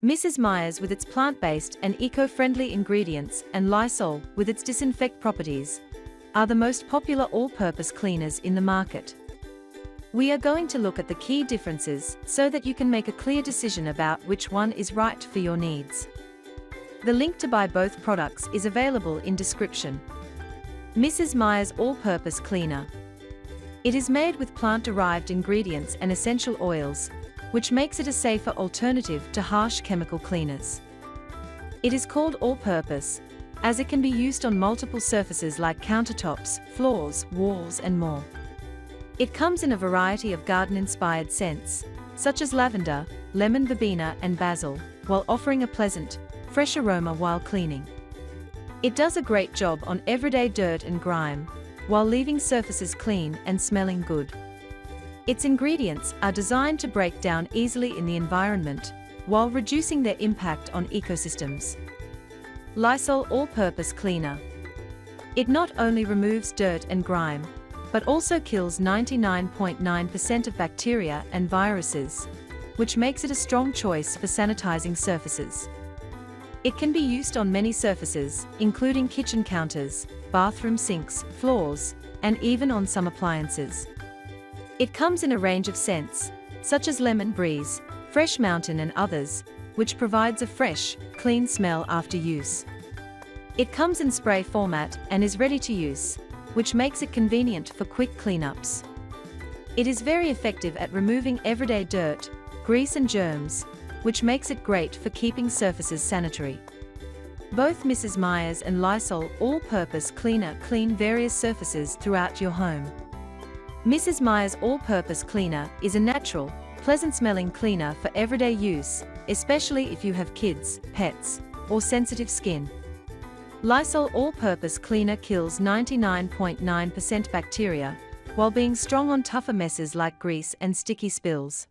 Mrs. Meyer's with its plant-based and eco-friendly ingredients and Lysol with its disinfect properties are the most popular all-purpose cleaners in the market. We are going to look at the key differences so that you can make a clear decision about which one is right for your needs. The link to buy both products is available in description. Mrs. Meyer's All-Purpose Cleaner. It is made with plant-derived ingredients and essential oils, which makes it a safer alternative to harsh chemical cleaners. It is called all-purpose, as it can be used on multiple surfaces like countertops, floors, walls, and more. It comes in a variety of garden-inspired scents, such as lavender, lemon verbena, and basil, while offering a pleasant, fresh aroma while cleaning. It does a great job on everyday dirt and grime, while leaving surfaces clean and smelling good. Its ingredients are designed to break down easily in the environment, while reducing their impact on ecosystems. Lysol All-Purpose Cleaner. It not only removes dirt and grime, but also kills 99.9% of bacteria and viruses, which makes it a strong choice for sanitizing surfaces. It can be used on many surfaces, including kitchen counters, bathroom sinks, floors, and even on some appliances. It comes in a range of scents, such as lemon breeze, fresh mountain and others, which provides a fresh, clean smell after use. It comes in spray format and is ready to use, which makes it convenient for quick cleanups. It is very effective at removing everyday dirt, grease and germs, which makes it great for keeping surfaces sanitary. Both Mrs. Meyer's and Lysol All-Purpose Cleaner clean various surfaces throughout your home. Mrs. Meyer's All-Purpose Cleaner is a natural, pleasant-smelling cleaner for everyday use, especially if you have kids, pets, or sensitive skin. Lysol All-Purpose Cleaner kills 99.9% bacteria, while being strong on tougher messes like grease and sticky spills.